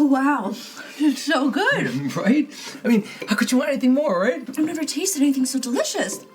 Oh, wow. It's so good. Right? I mean, how could you want anything more, right? I've never tasted anything so delicious.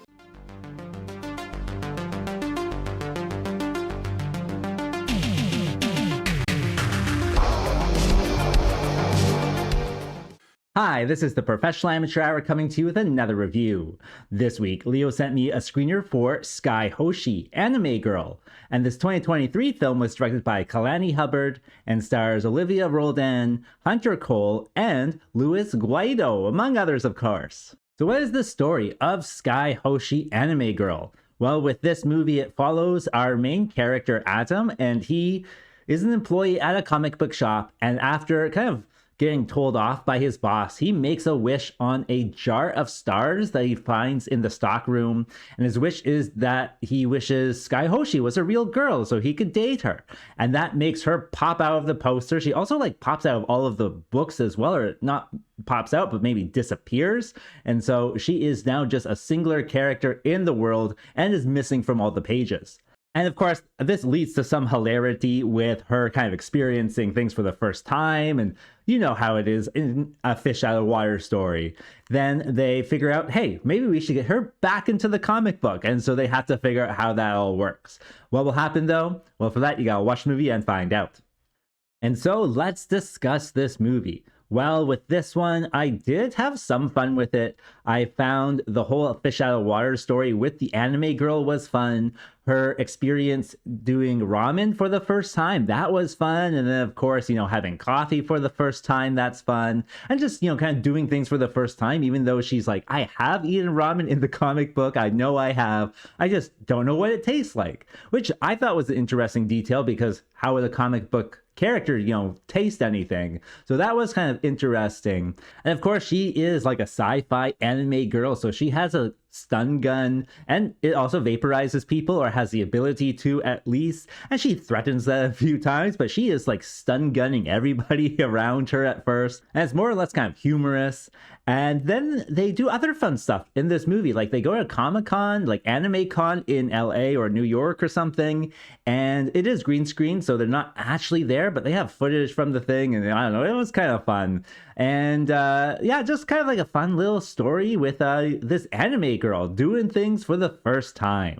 Hi, this is the Professional Amateur Hour coming to you with another review. This week, Leo sent me a screener for Skye Hoshi, Anime Girl, and this 2023 film was directed by Kalani Hubbard and stars Olivia, Roldan, Hunter Cole, and Luis Guaido, among others, of course. So what is the story of Skye Hoshi, Anime Girl? Well, with this movie, it follows our main character, Adam, and he is an employee at a comic book shop, and after kind of getting told off by his boss, he makes a wish on a jar of stars that he finds in the stock room. And his wish is that he wishes Skye Hoshi was a real girl so he could date her. And that makes her pop out of the poster. She also pops out of all of the books as well, or not pops out, but maybe disappears. And so she is now just a singular character in the world and is missing from all the pages. And of course, this leads to some hilarity with her kind of experiencing things for the first time. And you know how it is in a fish out of water story. Then they figure out, hey, maybe we should get her back into the comic book. And so they have to figure out how that all works. What will happen though? Well, for that, you gotta watch the movie and find out. And so let's discuss this movie. Well, with this one, I did have some fun with it. I found the whole fish out of water story with the anime girl was fun. Her experience doing ramen for the first time, that was fun. And then, of course, having coffee for the first time, that's fun. And just, kind of doing things for the first time, even though she's like, I have eaten ramen in the comic book. I know I have. I just don't know what it tastes like, which I thought was an interesting detail because how would a comic book character, taste anything? So that was kind of interesting. And of course, she is like a sci-fi anime girl, so she has a stun gun, and it also vaporizes people, or has the ability to at least, and she threatens that a few times, but she is like stun gunning everybody around her at first, and it's more or less kind of humorous. And then they do other fun stuff in this movie, like they go to Comic-Con, like Anime Con in LA or New York or something, and it is green screen, so they're not actually there, but they have footage from the thing, and I don't know, it was kind of fun. And yeah, just kind of like a fun little story with this anime girl doing things for the first time.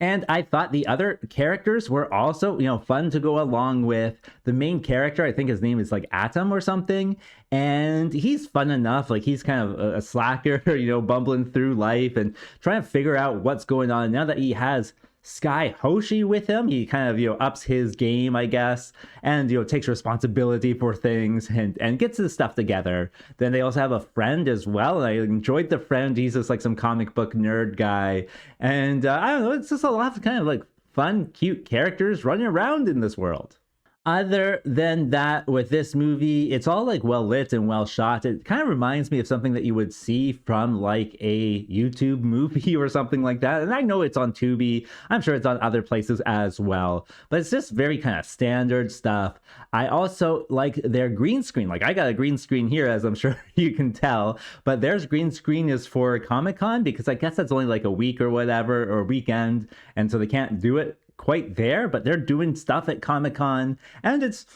And I thought the other characters were also, fun to go along with. The main character, I think his name is like Atom or something. And he's fun enough. Like he's kind of a slacker, bumbling through life and trying to figure out what's going on. Now that he has Skye Hoshi with him, he kind of ups his game, I guess, and takes responsibility for things and gets his stuff together. Then they also have a friend as well, and I enjoyed the friend. He's just like some comic book nerd guy, and I don't know, it's just a lot of kind of like fun, cute characters running around in this world. Other than that, with this movie, it's all like well lit and well shot. It kind of reminds me of something that you would see from like a YouTube movie or something like that. And I know it's on Tubi. I'm sure it's on other places as well. But it's just very kind of standard stuff. I also like their green screen. Like I got a green screen here, as I'm sure you can tell. But theirs green screen is for Comic-Con because I guess that's only like a week or whatever, or weekend. And so they can't do it quite there, but they're doing stuff at Comic-Con and it's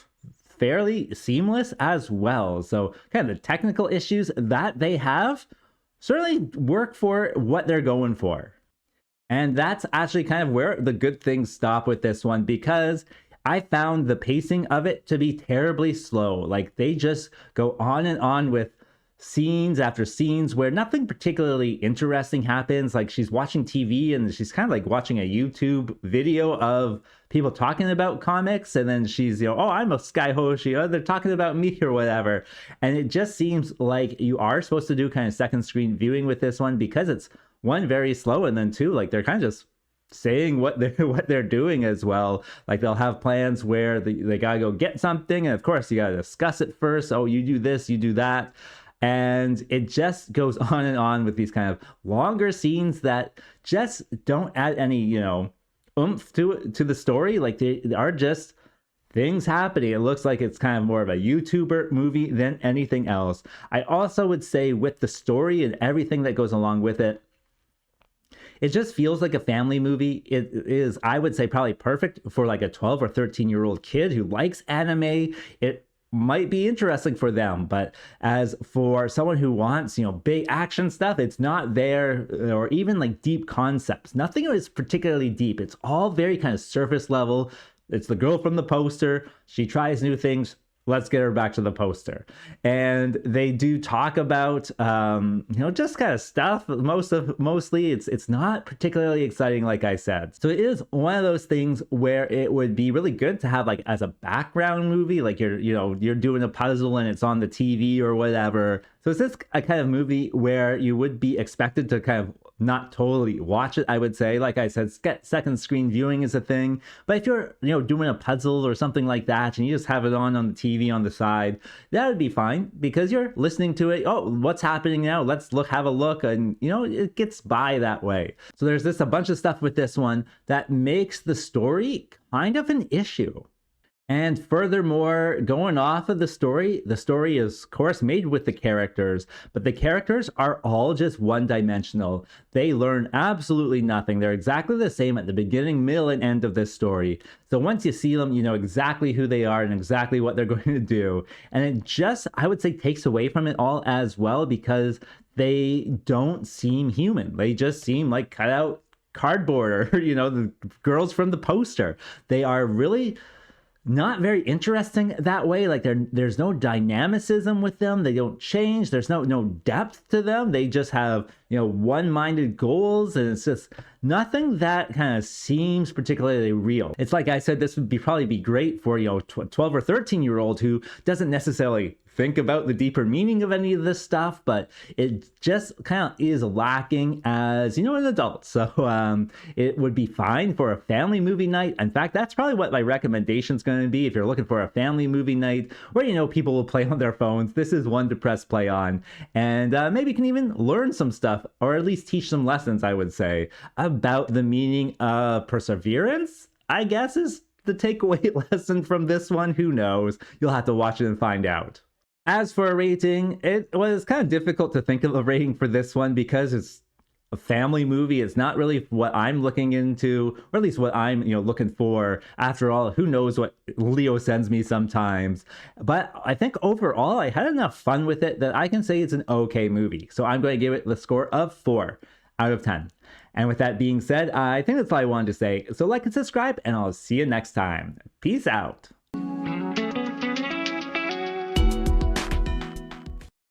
fairly seamless as well. So kind of the technical issues that they have certainly work for what they're going for. And that's actually kind of where the good things stop with this one, because I found the pacing of it to be terribly slow. Like they just go on and on with scenes after scenes where nothing particularly interesting happens. Like she's watching TV and she's kind of like watching a YouTube video of people talking about comics, and then she's oh, I'm a Skye Hoshi, oh, they're talking about me or whatever. And it just seems like you are supposed to do kind of second screen viewing with this one, because it's one, very slow, and then two, like they're kind of just saying what they're doing as well. Like they'll have plans where they gotta go get something, and of course you gotta discuss it first. Oh, you do this, you do that. And it just goes on and on with these kind of longer scenes that just don't add any, oomph to the story. Like they are just things happening. It looks like it's kind of more of a YouTuber movie than anything else. I also would say with the story and everything that goes along with it, it just feels like a family movie. It is, I would say, probably perfect for like a 12 or 13-year-old kid who likes anime. It might be interesting for them. But as for someone who wants, big action stuff, it's not there, or even like deep concepts. Nothing is particularly deep. It's all very kind of surface level. It's the girl from the poster. She tries new things. Let's get her back to the poster. And they do talk about, just kind of stuff. Mostly it's not particularly exciting, like I said. So it is one of those things where it would be really good to have like as a background movie, like you're doing a puzzle and it's on the TV or whatever. So it's this a kind of movie where you would be expected to kind of not totally watch it, I would say. Like I said, second screen viewing is a thing. But if you're, doing a puzzle or something like that, and you just have it on the TV on the side, that would be fine because you're listening to it. Oh, what's happening now? Let's have a look. And, it gets by that way. So there's a bunch of stuff with this one that makes the story kind of an issue. And furthermore, going off of the story is, of course, made with the characters, but the characters are all just one-dimensional. They learn absolutely nothing. They're exactly the same at the beginning, middle, and end of this story. So once you see them, you know exactly who they are and exactly what they're going to do. And it just, I would say, takes away from it all as well because they don't seem human. They just seem like cut out cardboard or, the girls from the poster. They are really not very interesting that way. Like there's no dynamicism with them. They don't change. There's no depth to them. They just have, one-minded goals, and it's just nothing that kind of seems particularly real. It's like I said, this would probably be great for, 12 or 13-year-old who doesn't necessarily think about the deeper meaning of any of this stuff, but it just kind of is lacking as, an adult. So it would be fine for a family movie night. In fact, that's probably what my recommendation is going to be. If you're looking for a family movie night where, people will play on their phones, this is one to press play on. And maybe you can even learn some stuff, or at least teach some lessons, I would say, about the meaning of perseverance, I guess, is the takeaway lesson from this one. Who knows? You'll have to watch it and find out. As for a rating, it was kind of difficult to think of a rating for this one because it's a family movie. It's not really what I'm looking into, or at least what I'm, looking for. After all, who knows what Leo sends me sometimes. But I think overall, I had enough fun with it that I can say it's an okay movie. So I'm going to give it the score of 4 out of 10. And with that being said, I think that's all I wanted to say. So like and subscribe, and I'll see you next time. Peace out.